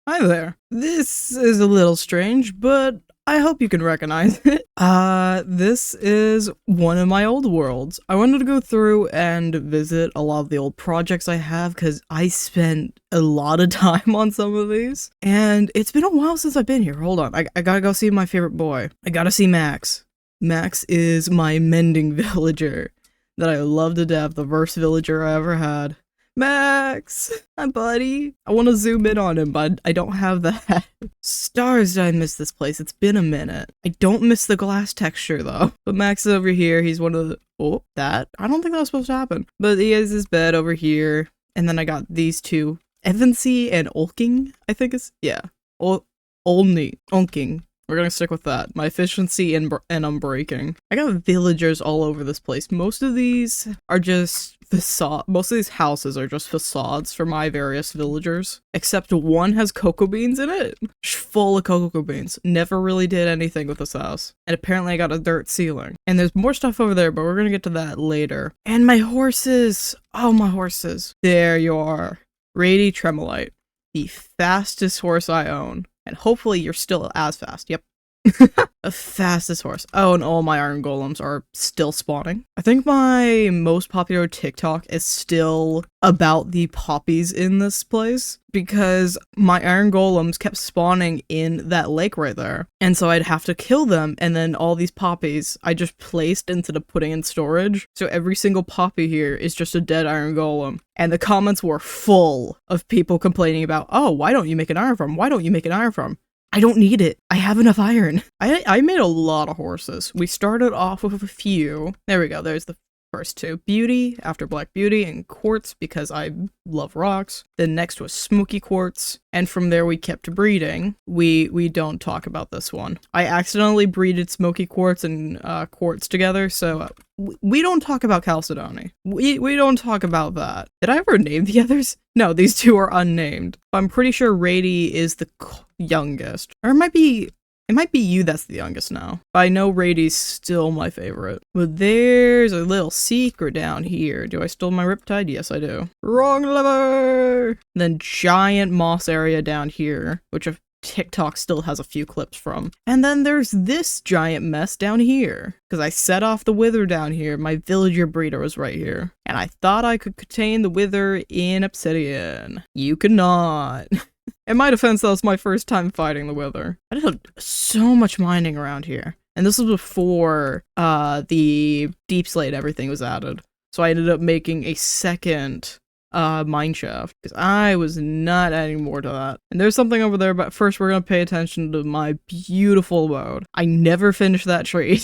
Hi there. This is a little strange, but I hope you can recognize it. This is one of my old worlds. I wanted to go through and visit a lot of the old projects I have because I spent a lot of time on some of these. And it's been a while since I've been here. Hold on. I gotta go see my favorite boy. I gotta see Max. Max is my mending villager that I love to death, the worst villager I ever had. Max! Hi, buddy. I want to zoom in on him, but I don't have that. Stars, did I miss this place? It's been a minute. I don't miss the glass texture, though. But Max is over here. He's one of the... Oh, that? I don't think that was supposed to happen. But he has his bed over here. And then I got these two. Evansy and Ulking, I think is... Yeah. Ulking. We're gonna stick with that. My efficiency and unbreaking. I got villagers all over this place. Most of these are just most of these houses are just facades for my various villagers. Except one has cocoa beans in it. Full of cocoa beans. Never really did anything with this house. And apparently I got a dirt ceiling. And there's more stuff over there, but we're gonna get to that later. And my horses! Oh, my horses. There you are. Rady Tremolite. The fastest horse I own. And hopefully you're still as fast. Yep. The fastest horse. Oh, and all my iron golems are still spawning. I think my most popular TikTok is still about the poppies in this place because my iron golems kept spawning in that lake right there. And so I'd have to kill them, and then all these poppies I just placed instead of putting in storage. So every single poppy here is just a dead iron golem. And the comments were full of people complaining about, oh, why don't you make an iron farm? Why don't you make an iron farm? I don't need it. I have enough iron. I made a lot of horses. We started off with a few. There we go. There's the first two. Beauty, after Black Beauty, and Quartz because I love rocks. Then next was Smoky Quartz. And from there we kept breeding. We don't talk about this one. I accidentally breeded Smoky Quartz and Quartz together, so we don't talk about Chalcedony. We don't talk about that. Did I ever name the others? No, these two are unnamed. I'm pretty sure Rady is the youngest. Or it might be you that's the youngest now. But I know Rady's still my favorite. But there's a little secret down here. Do I still have my Riptide? Yes, I do. Wrong lever! Then giant moss area down here, which TikTok still has a few clips from. And then there's this giant mess down here. Because I set off the wither down here. My villager breeder was right here. And I thought I could contain the wither in obsidian. You could not. In my defense, that was my first time fighting the wither. I did so much mining around here. And this was before the deep slate everything was added. So I ended up making a second mine shaft because I was not adding more to that. And there's something over there, but first we're gonna pay attention to my beautiful abode. I never finished that tree.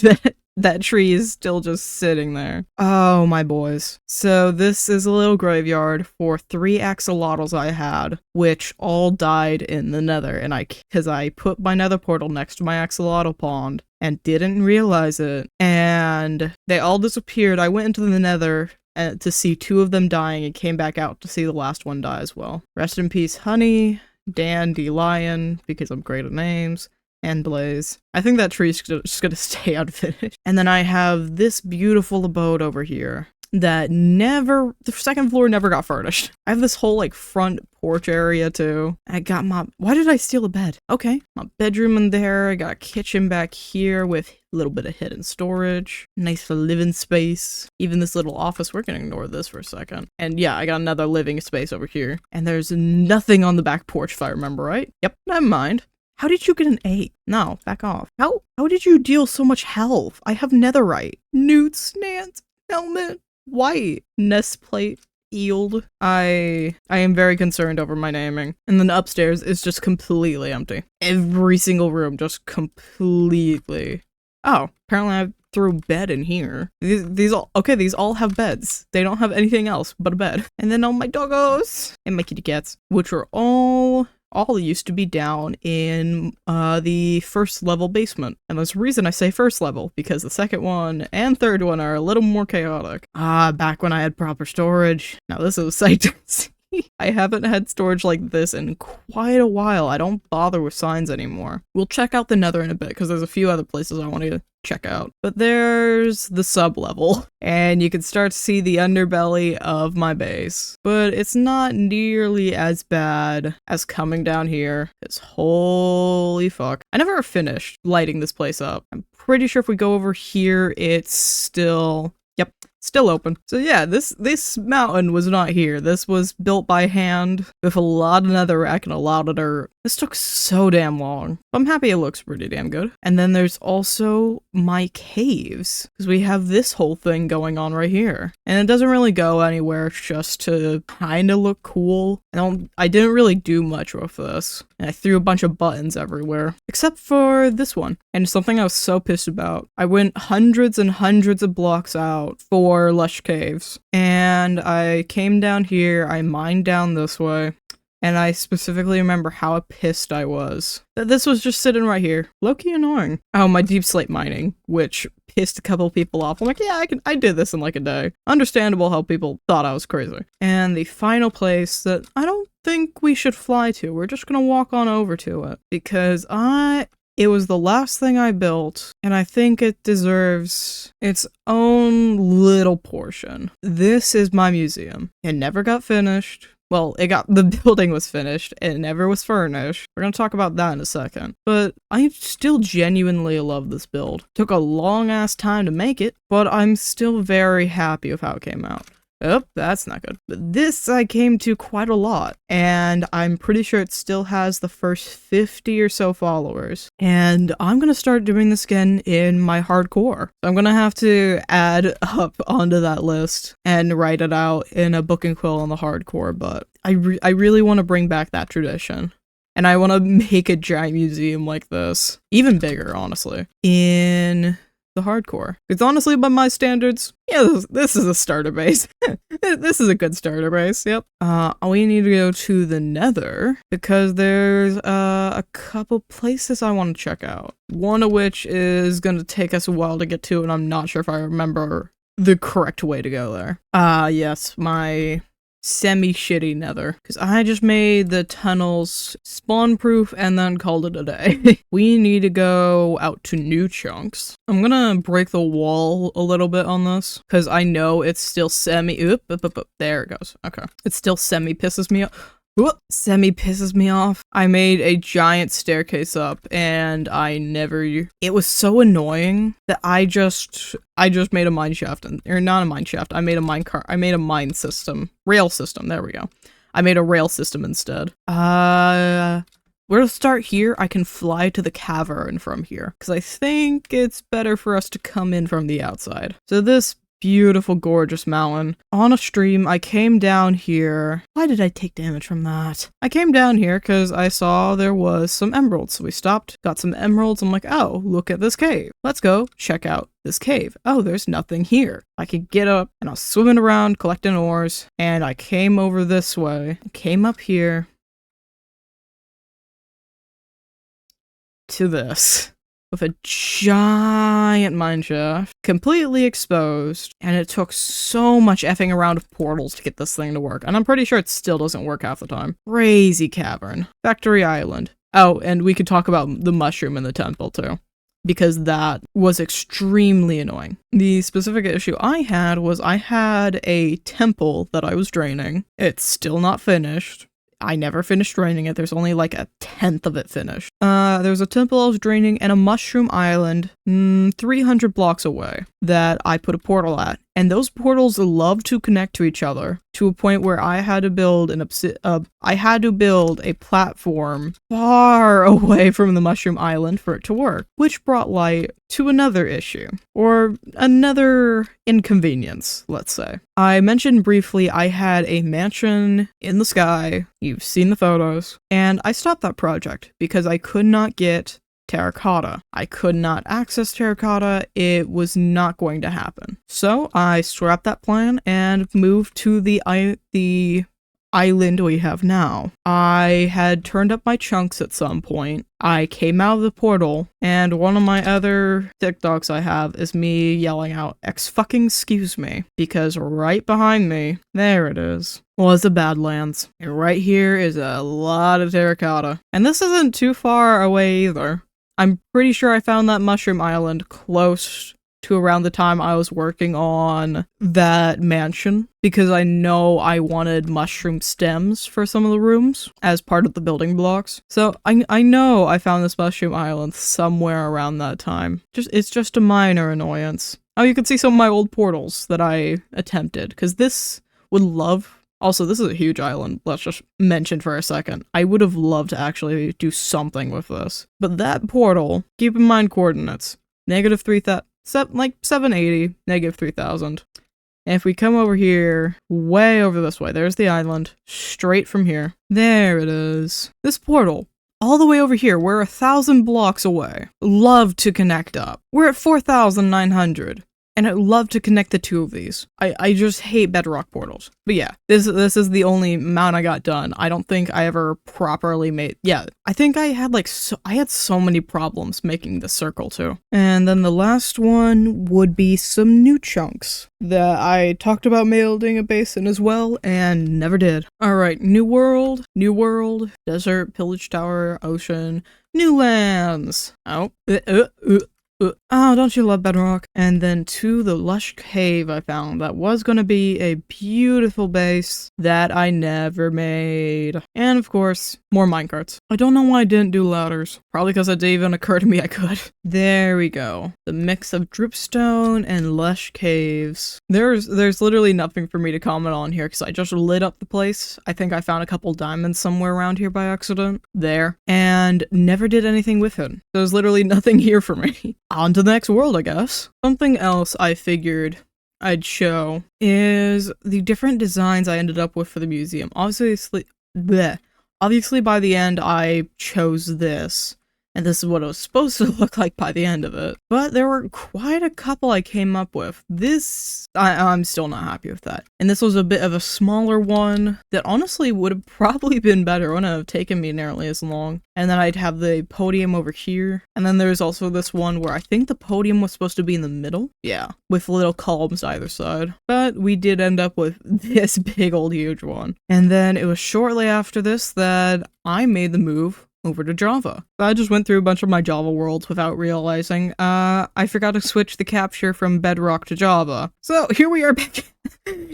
That tree is still just sitting there. Oh, my boys. So this is a little graveyard for 3 axolotls I had, which all died in the nether. And because I put my nether portal next to my axolotl pond and didn't realize it. And they all disappeared. I went into the nether to see 2 of them dying and came back out to see the last one die as well. Rest in peace, Honey, Dan, D. Lion, because I'm great at names. And Blaze. I think that tree's just gonna stay unfinished. And then I have this beautiful abode over here that the second floor never got furnished. I have this whole front porch area too. I got why did I steal a bed? Okay, my bedroom in there. I got a kitchen back here with a little bit of hidden storage. Nice living space. Even this little office, we're gonna ignore this for a second. And yeah, I got another living space over here. And there's nothing on the back porch if I remember right. Yep, never mind. How did you get an 8? No, back off. How did you deal so much health? I have netherite. Newt, Snant, helmet, white, nest plate, Eeld. I am very concerned over my naming. And then upstairs is just completely empty. Every single room just completely. Oh, apparently I threw a bed in here. These all have beds. They don't have anything else but a bed. And then all my doggos and my kitty cats, which are all used to be down in the first level basement. And there's a reason I say first level, because the second one and third one are a little more chaotic. Back when I had proper storage. Now this is a sight to see. I haven't had storage like this in quite a while. I don't bother with signs anymore. We'll check out the nether in a bit because there's a few other places I want to check out. But there's the sub-level, and you can start to see the underbelly of my base. But it's not nearly as bad as coming down here. It's holy fuck. I never finished lighting this place up. I'm pretty sure if we go over here, it's still... Yep, still open. So yeah, this mountain was not here. This was built by hand with a lot of netherrack and a lot of dirt. This took so damn long. I'm happy it looks pretty damn good. And then there's also my caves, because we have this whole thing going on right here. And it doesn't really go anywhere, it's just to kind of look cool. I didn't really do much with this. And I threw a bunch of buttons everywhere, except for this one. And something I was so pissed about. I went hundreds and hundreds of blocks out for lush caves. And I came down here, I mined down this way. And I specifically remember how pissed I was that this was just sitting right here. Low-key annoying. Oh, my deep slate mining, which pissed a couple people off. I'm like, yeah, I did this in like a day. Understandable how people thought I was crazy. And the final place that I don't think we should fly to, we're just gonna walk on over to it. Because it was the last thing I built, and I think it deserves its own little portion. This is my museum. It never got finished. Well, the building was finished, it never was furnished. We're gonna talk about that in a second. But I still genuinely love this build. Took a long ass time to make it, but I'm still very happy with how it came out. Oh, that's not good. But this I came to quite a lot, and I'm pretty sure it still has the first 50 or so followers. And I'm gonna start doing this again in my hardcore. So I'm gonna have to add up onto that list and write it out in a book and quill on the hardcore, but I really want to bring back that tradition. And I want to make a giant museum like this. Even bigger, honestly. In the hardcore. Because honestly, by my standards, yeah, this is a starter base. This is a good starter base, yep. We need to go to the nether, because there's a couple places I want to check out. One of which is going to take us a while to get to, and I'm not sure if I remember the correct way to go there. Yes, my semi-shitty nether, because I just made the tunnels spawn-proof and then called it a day. We need to go out to new chunks. I'm gonna break the wall a little bit on this, because I know it's still there it goes. Okay. It still semi-pisses me off. Semi-pisses me off. I made a giant staircase up, and it was so annoying that I just made a mine shaft, or not a mine shaft, I made a mine system. Rail system, there we go. I made a rail system instead. We'll start here. I can fly to the cavern from here, because I think it's better for us to come in from the outside. So this beautiful, gorgeous mountain. On a stream, I came down here. Why did I take damage from that? I came down here because I saw there was some emeralds. So we stopped, got some emeralds. I'm like, oh, look at this cave. Let's go check out this cave. Oh, there's nothing here. I could get up, and I was swimming around, collecting ores, and I came over this way, came up here to this. With a giant mine shaft, completely exposed, and it took so much effing around with portals to get this thing to work, and I'm pretty sure it still doesn't work half the time. Crazy cavern. Factory Island. Oh, and we could talk about the mushroom in the temple too, because that was extremely annoying. The specific issue I had was I had a temple that I was draining. It's still not finished. I never finished draining it. There's only like a 10th of it finished. There was a temple I was draining and a mushroom island 300 blocks away that I put a portal at. And those portals love to connect to each other to a point where I had to build a platform far away from the mushroom island for it to work, which brought light to another issue, or another inconvenience, let's say. I mentioned briefly I had a mansion in the sky, you've seen the photos, and I stopped that project because I could not get terracotta. I could not access terracotta. It was not going to happen. So I scrapped that plan and moved to the island we have now. I had turned up my chunks at some point. I came out of the portal, and one of my other TikToks I have is me yelling out, "X fucking excuse me," because right behind me, there it is. was the Badlands. And right here is a lot of terracotta. And this isn't too far away either. I'm pretty sure I found that mushroom island close to around the time I was working on that mansion, because I know I wanted mushroom stems for some of the rooms as part of the building blocks. So I know I found this mushroom island somewhere around that time. It's just a minor annoyance. Oh, you can see some of my old portals that I attempted, because this would love... Also, this is a huge island, let's just mention for a second. I would have loved to actually do something with this. But that portal, keep in mind coordinates. Negative 3,000, like 780, negative 3,000. And if we come over here, way over this way, there's the island, straight from here. There it is. This portal, all the way over here, we're 1,000 blocks away. Love to connect up. We're at 4,900. And I'd love to connect the two of these. I just hate bedrock portals. But yeah, this is the only amount I got done. I don't think I ever properly made... Yeah, I think I had I had so many problems making the circle too. And then the last one would be some new chunks that I talked about building a base in as well and never did. Alright, new world, desert, pillage tower, ocean, new lands. Oh, oh, don't you love bedrock? And then to the lush cave I found that was gonna be a beautiful base that I never made. And of course, more minecarts. I don't know why I didn't do ladders. Probably because it didn't even occur to me I could. There we go. The mix of dripstone and lush caves. There's literally nothing for me to comment on here because I just lit up the place. I think I found a couple diamonds somewhere around here by accident. There. And never did anything with it. There's literally nothing here for me. On to the next world, I guess. Something else I figured I'd show is the different designs I ended up with for the museum. Obviously by the end I chose this, and this is what it was supposed to look like by the end of it. But there were quite a couple I came up with. This, I'm still not happy with that. And this was a bit of a smaller one that honestly would have probably been better. It wouldn't have taken me nearly as long. And then I'd have the podium over here. And then there's also this one where I think the podium was supposed to be in the middle. Yeah, with little columns either side. But we did end up with this big old huge one. And then it was shortly after this that I made the move over to Java. I just went through a bunch of my Java worlds without realizing I forgot to switch the capture from Bedrock to Java. So here we are back.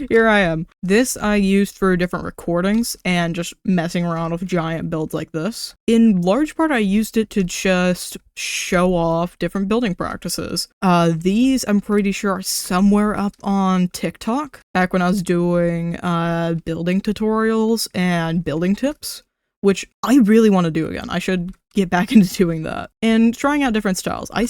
Here I am. This I used for different recordings and just messing around with giant builds like this. In large part, I used it to just show off different building practices. These I'm pretty sure are somewhere up on TikTok, back when I was doing building tutorials and building tips, which I really want to do again. I should get back into doing that. And trying out different styles. I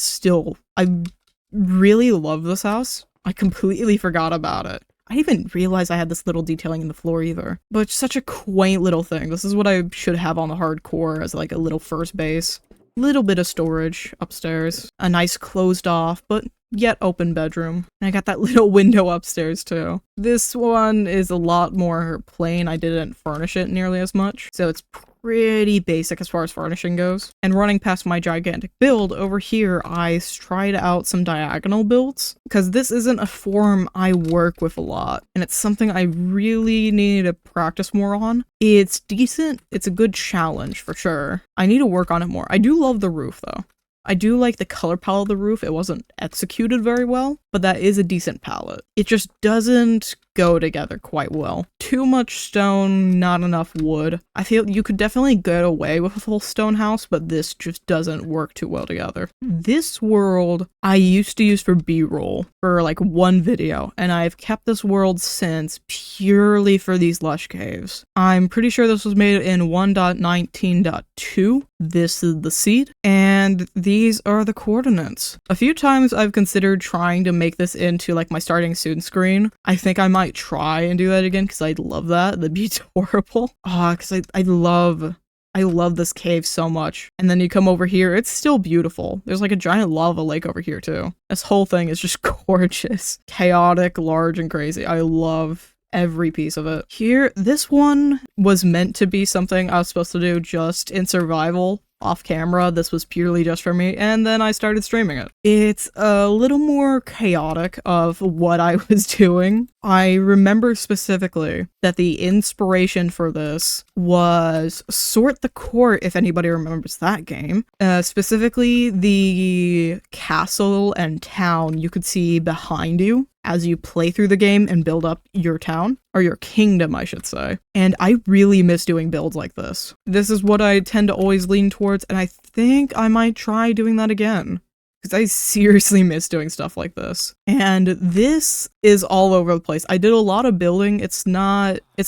really love this house. I completely forgot about it. I didn't even realize I had this little detailing in the floor either. But it's such a quaint little thing. This is what I should have on the hardcore as like a little first base. Little bit of storage upstairs. A nice closed off, but yet open bedroom. And I got that little window upstairs too. This one is a lot more plain. I didn't furnish it nearly as much. So it's pretty basic as far as furnishing goes. And running past my gigantic build, over here I tried out some diagonal builds, because this isn't a form I work with a lot, and it's something I really need to practice more on. It's decent, it's a good challenge for sure. I need to work on it more. I do love the roof though. I do like the color palette of the roof. It wasn't executed very well, but that is a decent palette. It just doesn't go together quite well. Too much stone, not enough wood. I feel you could definitely get away with a full stone house, but this just doesn't work too well together. This world I used to use for B-roll for like one video, and I've kept this world since purely for these lush caves. I'm pretty sure this was made in 1.19.2. This is the seed, and these are the coordinates. A few times I've considered trying to make this into like my starting student screen. I think I might try and do that again because I'd love that. That'd be adorable. Because I love this cave so much. And then you come over here, it's still beautiful. There's like a giant lava lake over here too. This whole thing is just gorgeous. Chaotic, large, and crazy. I love every piece of it. Here, this one was meant to be something I was supposed to do just in survival off camera. This was purely just for me, and then I started streaming it. It's a little more chaotic of what I was doing. I remember specifically that the inspiration for this was Sort the Court, if anybody remembers that game. Specifically, the castle and town you could see behind you as you play through the game and build up your town, or your kingdom, I should say. And I really miss doing builds like this. This is what I tend to always lean towards, and I think I might try doing that again, because I seriously miss doing stuff like this. And this is all over the place. I did a lot of building. It's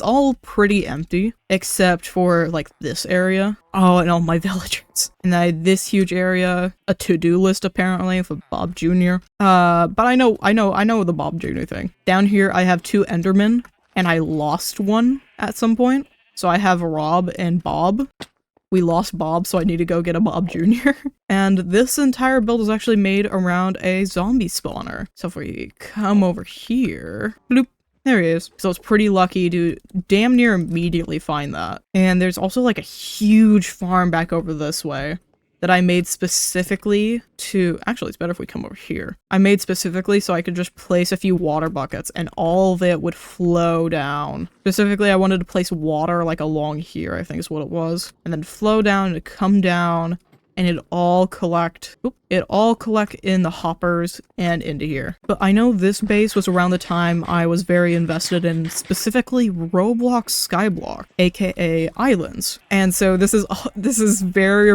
all pretty empty, except for like this area. Oh, and all my villagers. And I had this huge area, a to-do list apparently for Bob Jr. But I know the Bob Jr. thing. Down here I have 2 Endermen, and I lost one at some point. So I have Rob and Bob. We lost Bob, so I need to go get a Bob Jr. And this entire build is actually made around a zombie spawner. So if we come over here, bloop, there he is. So it's pretty lucky to damn near immediately find that. And there's also like a huge farm back over this way that I made specifically to, actually it's better if we come over here. I made specifically so I could just place a few water buckets and all of it would flow down. Specifically, I wanted to place water like along here, I think is what it was. And then flow down and come down and it'd all collect in the hoppers and into here. But I know this base was around the time I was very invested in specifically Roblox Skyblock, aka Islands. And so this is very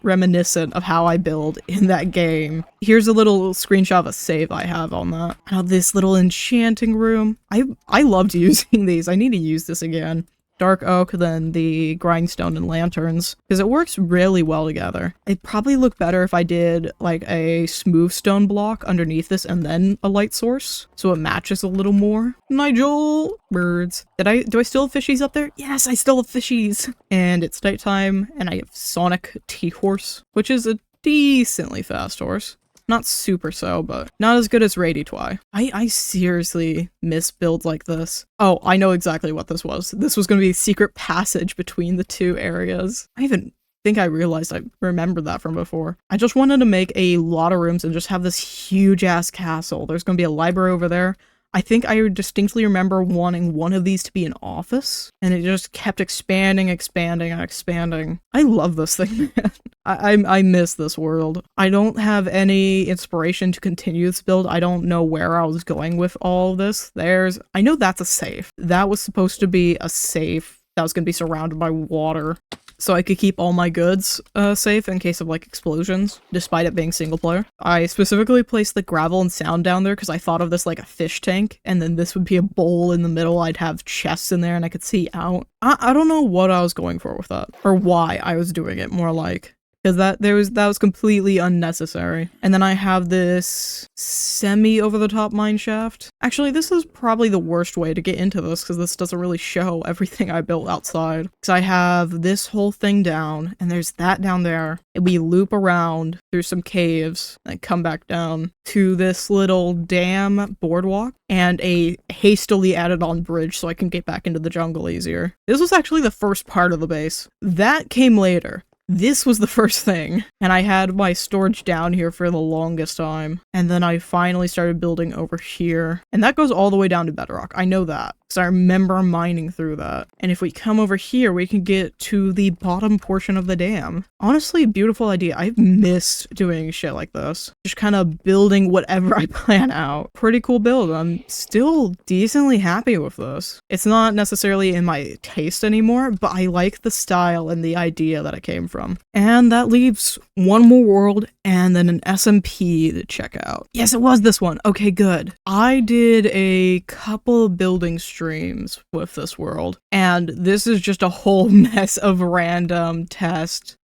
reminiscent of how I build in that game. Here's a little screenshot of a save I have on that. Now this little enchanting room. I loved using these. I need to use this again. Dark oak than the grindstone and lanterns, because it works really well together. It'd probably look better if I did like a smooth stone block underneath this and then a light source, so it matches a little more. Nigel! Birds. Do I still have fishies up there? Yes, I still have fishies! And it's nighttime, and I have Sonic T-Horse, which is a decently fast horse. Not super so, but not as good as Rady Twy. I seriously miss builds like this. Oh, I know exactly what this was. This was going to be a secret passage between the 2 areas. I even think I realized I remembered that from before. I just wanted to make a lot of rooms and just have this huge ass castle. There's going to be a library over there. I think I distinctly remember wanting one of these to be an office, and it just kept expanding. I love this thing, man. I miss this world. I don't have any inspiration to continue this build. I don't know where I was going with all of this. I know that's a safe. That was supposed to be a safe that was going to be surrounded by water, so I could keep all my goods safe in case of like explosions, despite it being single player. I specifically placed the gravel and sound down there because I thought of this like a fish tank, and then this would be a bowl in the middle. I'd have chests in there and I could see out. I don't know what I was going for with that, or why I was doing it, more like. Because that was completely unnecessary. And then I have this semi-over-the-top mine shaft. Actually, this is probably the worst way to get into this, because this doesn't really show everything I built outside. Because I have this whole thing down, and there's that down there. And we loop around through some caves, and come back down to this little dam boardwalk, and a hastily added on bridge so I can get back into the jungle easier. This was actually the first part of the base. That came later. This was the first thing, and I had my storage down here for the longest time, and then I finally started building over here, and that goes all the way down to bedrock. I know that, because I remember mining through that. And if we come over here, we can get to the bottom portion of the dam. Honestly, beautiful idea. I've missed doing shit like this. Just kind of building whatever I plan out. Pretty cool build. I'm still decently happy with this. It's not necessarily in my taste anymore, but I like the style and the idea that it came from. And that leaves one more world and then an SMP to check out. Yes, it was this one. Okay, good. I did a couple building streams with this world, and this is just a whole mess of random test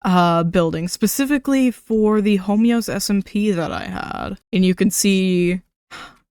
building, specifically for the Homeos SMP that I had. And you can see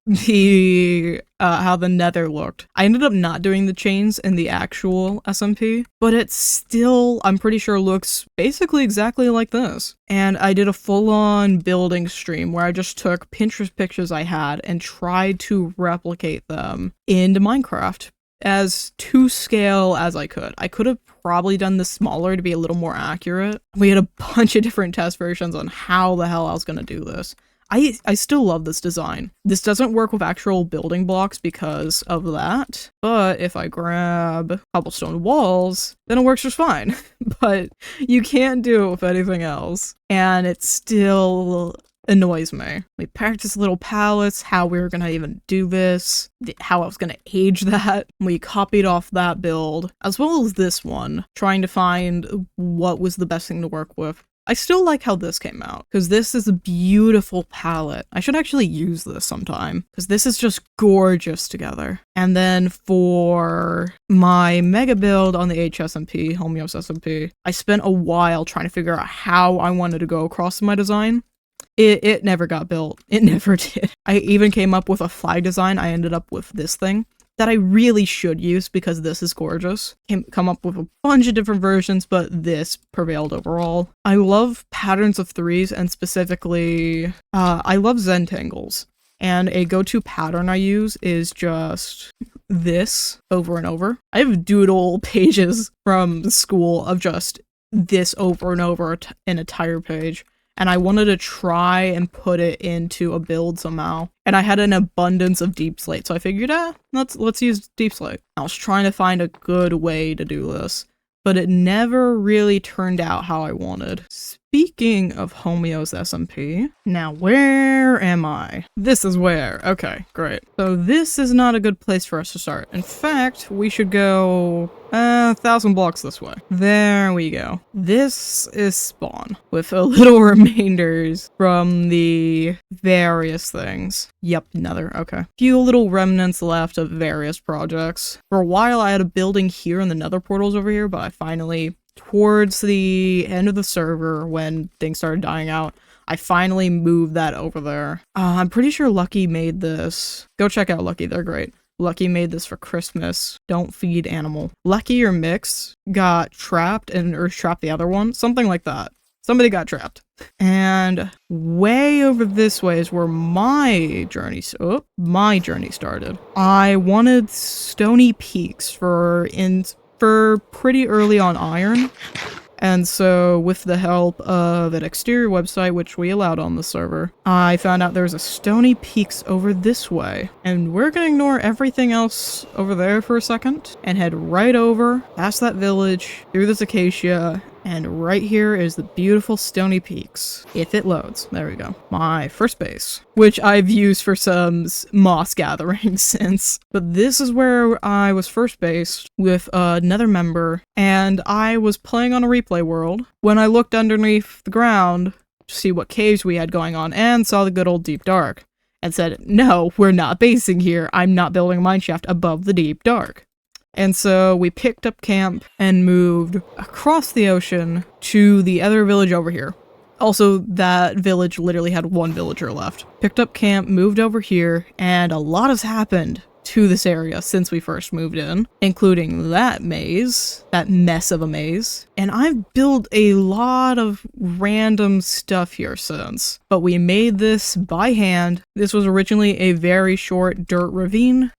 the how the nether looked. I ended up not doing the chains in the actual SMP, but it still, I'm pretty sure, looks basically exactly like this. And I did a full-on building stream where I just took Pinterest pictures I had and tried to replicate them into Minecraft. as to scale as I could. I could have probably done this smaller to be a little more accurate. We had a bunch of different test versions on how the hell I was going to do this. I still love this design. This doesn't work with actual building blocks because of that, but if I grab cobblestone walls, then it works just fine. But you can't do it with anything else, and it still annoys me. We practiced little palettes, how we were gonna even do this, how I was gonna age that. We copied off that build, as well as this one, trying to find what was the best thing to work with. I still like how this came out, because this is a beautiful palette. I should actually use this sometime, because this is just gorgeous together. And then for my mega build on the HSMP, Homeos SMP, I spent a while trying to figure out how I wanted to go across my design. It never got built. It never did. I even came up with a flag design. I ended up with this thing that I really should use because this is gorgeous. Come up with a bunch of different versions, but this prevailed overall. I love patterns of threes, and specifically, I love Zentangles. And a go-to pattern I use is just this over and over. I have doodle pages from school of just this over and over an entire page. And I wanted to try and put it into a build somehow. And I had an abundance of deep slate, so I figured, let's use deep slate. I was trying to find a good way to do this, but it never really turned out how I wanted. Speaking of Homeos SMP, now where am I? This is where. Okay, great. So this is not a good place for us to start. In fact, we should go 1,000 blocks this way. There we go. This is spawn with a little remainders from the various things. Yep, nether. Okay. Few little remnants left of various projects. For a while, I had a building here and the nether portals over here, but I finally, towards the end of the server when things started dying out, I finally moved that over there. I'm pretty sure Lucky made this. Go check out Lucky, they're great. Lucky made this for Christmas. Don't feed animal. Lucky or Mix got trapped or trapped the other one. Something like that. Somebody got trapped. And way over this way is where my journey started. I wanted stony peaks for pretty early on iron. And so with the help of an exterior website, which we allowed on the server, I found out there's a stony peaks over this way. And we're gonna ignore everything else over there for a second and head right over past that village, through this acacia, and right here is the beautiful stony peaks. If it loads. There we go. My first base, which I've used for some moss gathering since. But this is where I was first based with another member, and I was playing on a replay world when I looked underneath the ground to see what caves we had going on and saw the good old deep dark and said, no, we're not basing here. I'm not building a mineshaft above the deep dark. And so we picked up camp and moved across the ocean to the other village over here. Also, that village literally had one villager left. Picked up camp, moved over here, and a lot has happened to this area since we first moved in, including that maze, that mess of a maze. And I've built a lot of random stuff here since, but we made this by hand. This was originally a very short dirt ravine.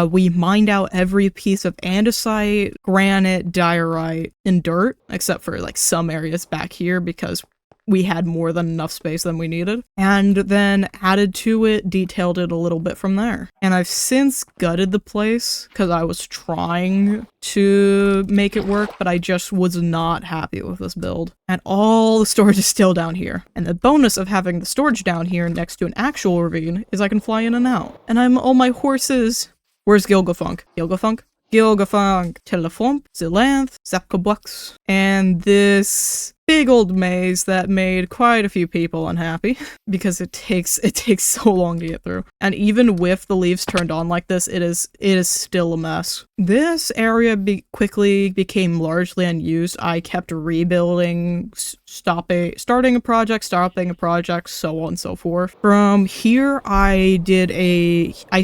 We mined out every piece of andesite, granite, diorite, and dirt, except for like some areas back here because we had more than enough space than we needed, and then added to it, detailed it a little bit from there. And I've since gutted the place because I was trying to make it work, but I just was not happy with this build. And all the storage is still down here. And the bonus of having the storage down here next to an actual ravine is I can fly in and out. And I'm on my horses. Where's Gilgafunk? Gilgafunk? Gilgafunk, Telefomp, Zilanth, Zapkabux, and this big old maze that made quite a few people unhappy because it takes so long to get through. And even with the leaves turned on like this, it is still a mess. This area quickly became largely unused. I kept rebuilding, starting a project, stopping a project, so on and so forth. From here, I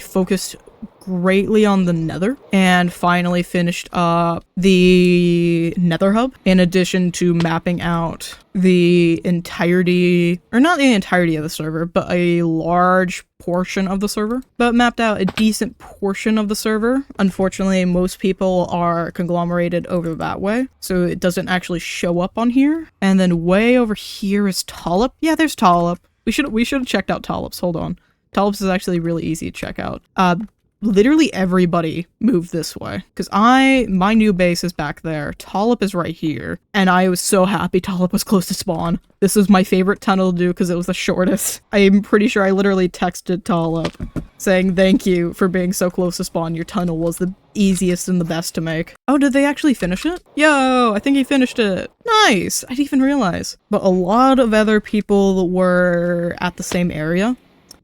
focused greatly on the nether and finally finished up the nether hub, in addition to mapping out the entirety, or not the entirety of the server, but a large portion of the server, but mapped out a decent portion of the server. Unfortunately, most people are conglomerated over that way, so it doesn't actually show up on here. And then way over here is Tulip. Yeah, there's Tulip. We should have checked out Tulips. Hold on. Tulips is actually really easy to check out. Literally everybody moved this way, because my new base is back there. Tulip is right here, and I was so happy Tulip was close to spawn. This was my favorite tunnel to do because it was the shortest. I'm pretty sure I literally texted Tulip saying thank you for being so close to spawn. Your tunnel was the easiest and the best to make. Oh, did they actually finish it? Yo, I think he finished it. Nice! I didn't even realize. But a lot of other people were at the same area.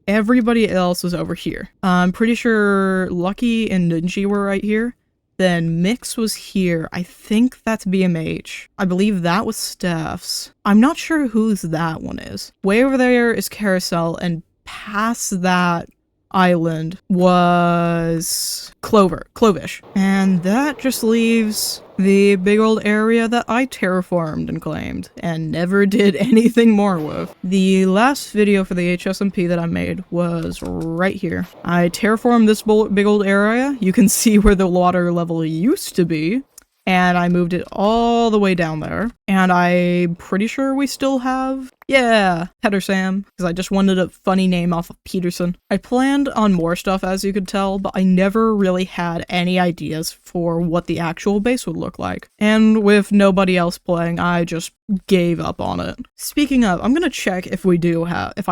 Everybody else was over here. I'm pretty sure Lucky and Ninji were right here. Then Mix was here. I think that's BMH. I believe that was Steph's. I'm not sure whose that one is. Way over there is Carousel, and past that island was Clovish. And that just leaves the big old area that I terraformed and claimed and never did anything more with. The last video for the HSMP that I made was right here. I terraformed this big old area. You can see where the water level used to be. And I moved it all the way down there. And I'm pretty sure we still have, yeah, Peter Sam, because I just wanted a funny name off of Peterson. I planned on more stuff, as you could tell, but I never really had any ideas for what the actual base would look like. And with nobody else playing, I just gave up on it. Speaking of, I'm gonna check if I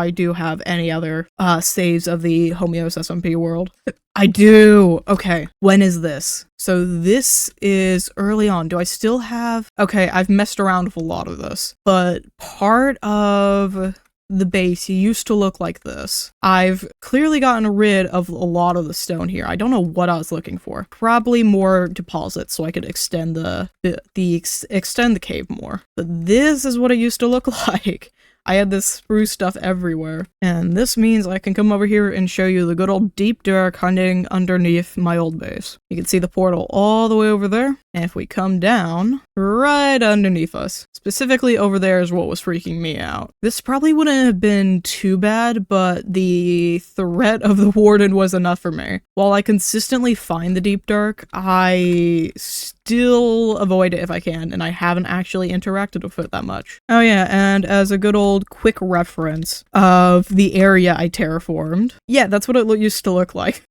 do have any other saves of the Homeos SMP world. I do! Okay, when is this? So this is early on. Do I still have... Okay, I've messed around with a lot of this, but part of the base used to look like this. I've clearly gotten rid of a lot of the stone here. I don't know what I was looking for. Probably more deposits so I could extend extend the cave more. But this is what it used to look like. I had this spruce stuff everywhere, and this means I can come over here and show you the good old deep dark hunting underneath my old base. You can see the portal all the way over there, and if we come down, right underneath us, specifically over there is what was freaking me out. This probably wouldn't have been too bad, but the threat of the warden was enough for me. While I consistently find the deep dark, I still avoid it if I can, and I haven't actually interacted with it that much. Oh yeah, and as a good old quick reference of the area I terraformed, yeah, that's what it used to look like.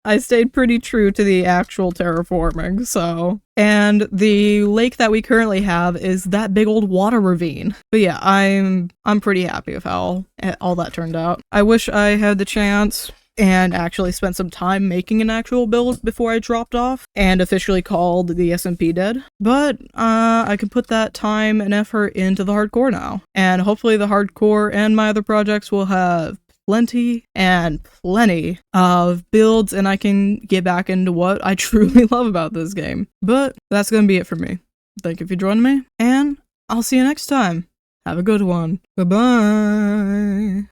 I stayed pretty true to the actual terraforming, so. And the lake that we currently have is that big old water ravine. But yeah, I'm pretty happy with how all that turned out. I wish I had the chance and actually spent some time making an actual build before I dropped off and officially called the SMP dead. But I can put that time and effort into the hardcore now. And hopefully the hardcore and my other projects will have plenty and plenty of builds, and I can get back into what I truly love about this game. But that's gonna be it for me. Thank you for joining me, and I'll see you next time. Have a good one. Bye-bye.